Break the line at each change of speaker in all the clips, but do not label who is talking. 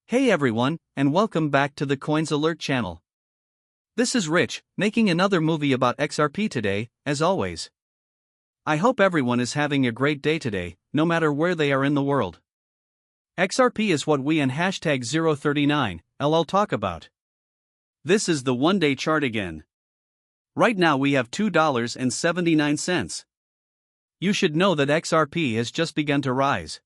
Hey everyone, and welcome back to the Coins Alert channel. This is Rich, making another movie about XRP today, as always. I hope everyone is having a great day today, no matter where they are in the world. XRP is what we and hashtag 039 LL talk about. This is the one-day chart again. Right now we have $2.79. You should know that XRP has just begun to rise.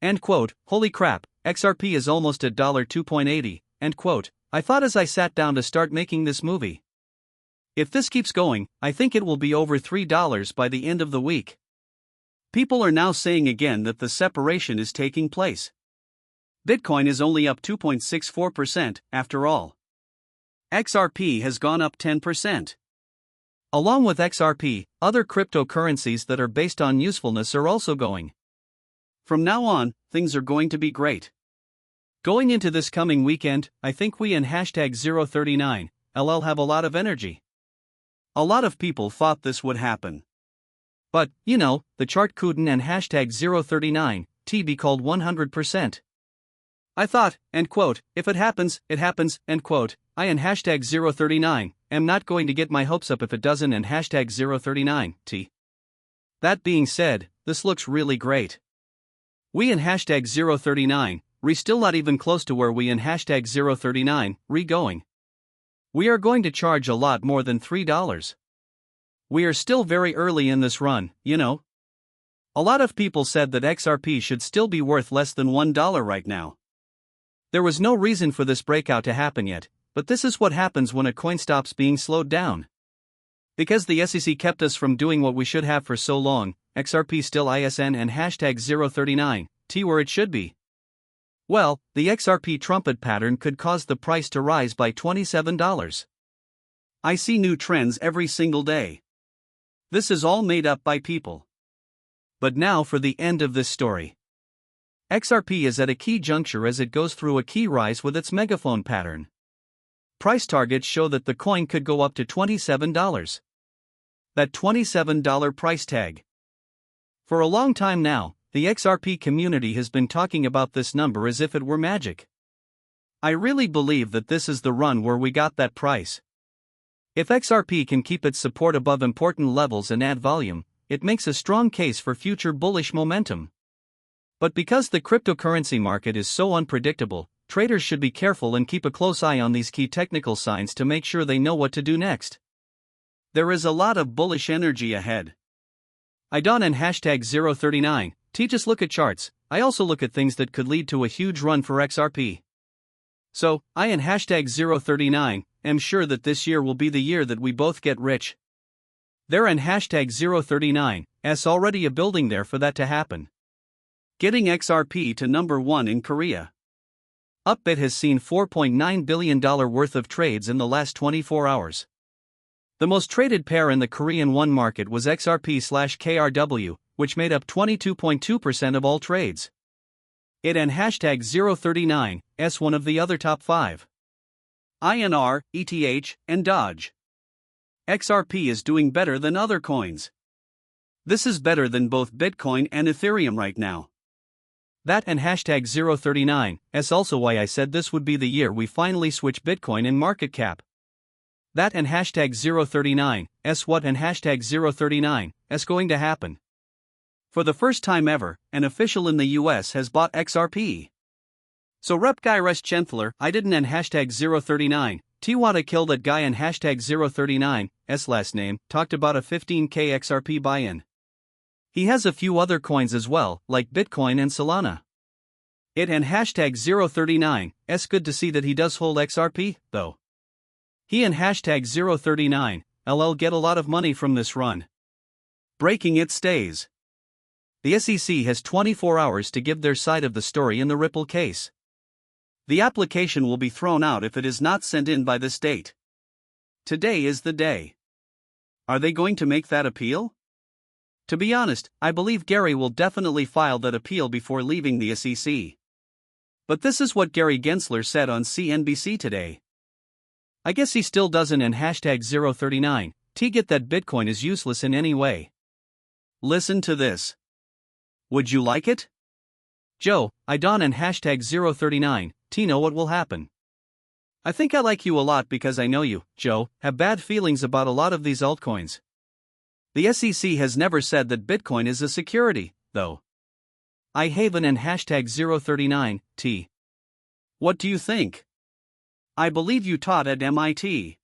End quote. Holy crap, XRP is almost at $2.80, end quote. I thought as I sat down to start making this movie. If this keeps going, I think it will be over $3 by the end of the week. People are now saying again that the separation is taking place. Bitcoin is only up 2.64% after all. XRP has gone up 10%. Along with XRP, other cryptocurrencies that are based on usefulness are also going. From now on, things are going to be great. Going into this coming weekend, I think we and hashtag 039 LL have a lot of energy. A lot of people thought this would happen. But, the chart couldn't and hashtag 039 TB called 100%. I thought, end quote, if it happens, end quote. I and hashtag 039 am not going to get my hopes up if it doesn't and hashtag 039 T. That being said, this looks really great. We and hashtag 039 still not even close to where we and hashtag 039 going. We are going to charge a lot more than $3. We are still very early in this run, A lot of people said that XRP should still be worth less than $1 right now. There was no reason for this breakout to happen yet, but this is what happens when a coin stops being slowed down. Because the SEC kept us from doing what we should have for so long, XRP still ISN and hashtag 039 T where it should be. Well, the XRP trumpet pattern could cause the price to rise by $27. I see new trends every single day. This is all made up by people. But now for the end of this story. XRP is at a key juncture as it goes through a key rise with its megaphone pattern. Price targets show that the coin could go up to $27. That $27 price tag. For a long time now, the XRP community has been talking about this number as if it were magic. I really believe that this is the run where we got that price. If XRP can keep its support above important levels and add volume, it makes a strong case for future bullish momentum. But because the cryptocurrency market is so unpredictable, traders should be careful and keep a close eye on these key technical signs to make sure they know what to do next. There is a lot of bullish energy ahead. I don't and hashtag 039 T just look at charts. I also look at things that could lead to a huge run for XRP. So, I and hashtag 039 am sure that this year will be the year that we both get rich. There and hashtag 039 is already a building there for that to happen. Getting XRP to number 1 in Korea. Upbit has seen $4.9 billion worth of trades in the last 24 hours. The most traded pair in the Korean won market was XRP/KRW, which made up 22.2% of all trades. It and hashtag 039 is one of the other top 5. INR, ETH, and Dodge. XRP is doing better than other coins. This is better than both Bitcoin and Ethereum right now. That and hashtag 039 is also why I said this would be the year we finally switch Bitcoin in market cap. That and hashtag 039 is what and hashtag 039 is going to happen. For the first time ever, an official in the US has bought XRP. So Rep guy Russ Chentler, I didn't and hashtag 039, Tiwata killed that guy and hashtag 039, S last name, talked about a 15k XRP buy-in. He has a few other coins as well, like Bitcoin and Solana. It and hashtag 039, S good to see that he does hold XRP, though. He and hashtag 039, LL get a lot of money from this run. Breaking it stays. The SEC has 24 hours to give their side of the story in the Ripple case. The application will be thrown out if it is not sent in by this date. Today is the day. Are they going to make that appeal? To be honest, I believe Gary will definitely file that appeal before leaving the SEC. But this is what Gary Gensler said on CNBC today. I guess he still doesn't and hashtag 039 T get that Bitcoin is useless in any way. Listen to this. Would you like it? Joe, I don and hashtag 039 Know what will happen. I think I like you a lot because I know you, Joe, have bad feelings about a lot of these altcoins. The SEC has never said that Bitcoin is a security, though. I Haven and hashtag 039, T. What do you think? I believe you taught at MIT.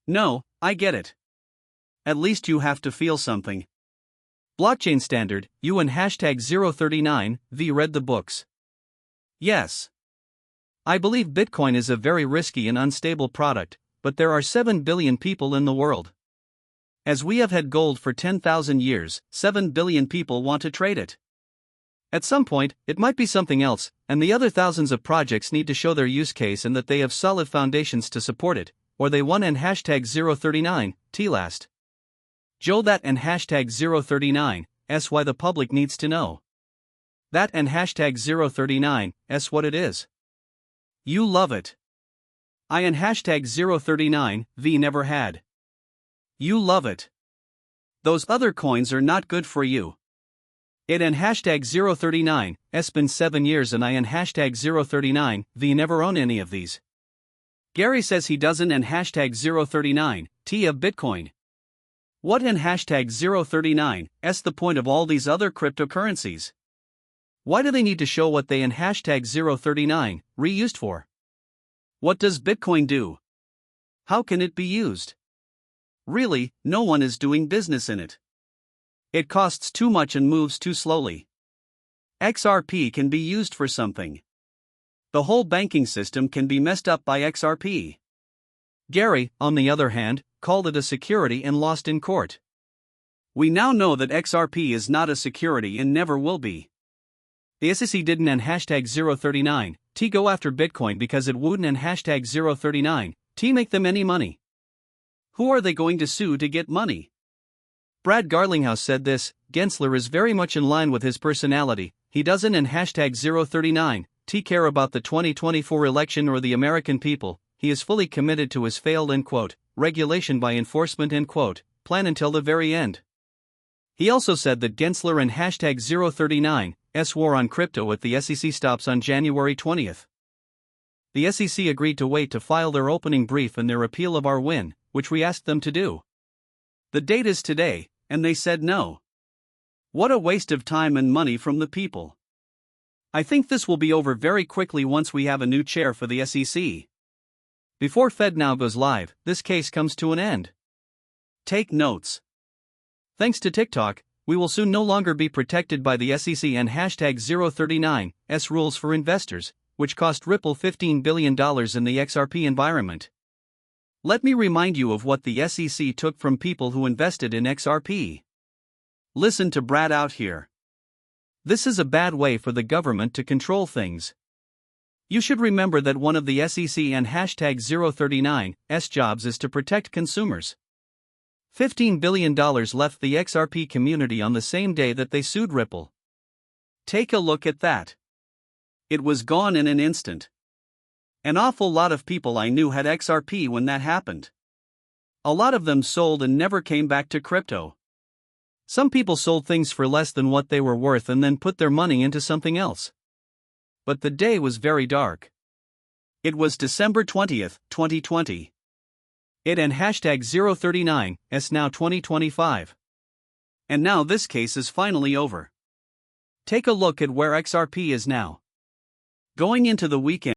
No, I get it. At least you have to feel something. Blockchain Standard, you and hashtag 039, V read the books. Yes. I believe Bitcoin is a very risky and unstable product, but there are 7 billion people in the world. As we have had gold for 10,000 years, 7 billion people want to trade it. At some point, it might be something else, and the other thousands of projects need to show their use case and that they have solid foundations to support it, or they won and hashtag 039, T last. Joe that and hashtag 039, S why the public needs to know. That and hashtag 039, S what it is. You love it. I and hashtag 039, V never had. You love it. Those other coins are not good for you. It and hashtag 039, S been 7 years and I and hashtag 039, V never own any of these. Gary says he doesn't and hashtag 039, T of Bitcoin. What and hashtag 039, S the point of all these other cryptocurrencies? Why do they need to show what they and hashtag 039, reused for? What does Bitcoin do? How can it be used? Really, no one is doing business in it. It costs too much and moves too slowly. XRP can be used for something. The whole banking system can be messed up by XRP. Gary, on the other hand, called it a security and lost in court. We now know that XRP is not a security and never will be. The SEC didn't and hashtag 039, T go after Bitcoin because it wouldn't and hashtag 039, T make them any money. Who are they going to sue to get money? Brad Garlinghouse said this, Gensler is very much in line with his personality, he doesn't and hashtag 039, T care about the 2024 election or the American people, he is fully committed to his failed end quote, regulation by enforcement end quote, plan until the very end. He also said that Gensler and hashtag 039, S war on crypto at the SEC stops on January 20th. The SEC agreed to wait to file their opening brief and their appeal of our win, which we asked them to do. The date is today, and they said no. What a waste of time and money from the people. I think this will be over very quickly once we have a new chair for the SEC. Before FedNow goes live, this case comes to an end. Take notes. Thanks to TikTok, we will soon no longer be protected by the SEC and hashtag 039, S rules for investors, which cost Ripple $15 billion in the XRP environment. Let me remind you of what the SEC took from people who invested in XRP. Listen to Brad out here. This is a bad way for the government to control things. You should remember that one of the SEC and hashtag 039, S jobs is to protect consumers. $15 billion left the XRP community on the same day that they sued Ripple. Take a look at that. It was gone in an instant. An awful lot of people I knew had XRP when that happened. A lot of them sold and never came back to crypto. Some people sold things for less than what they were worth and then put their money into something else. But the day was very dark. It was December 20th, 2020. It and hashtag 039, S now 2025. And now this case is finally over. Take a look at where XRP is now. Going into the weekend.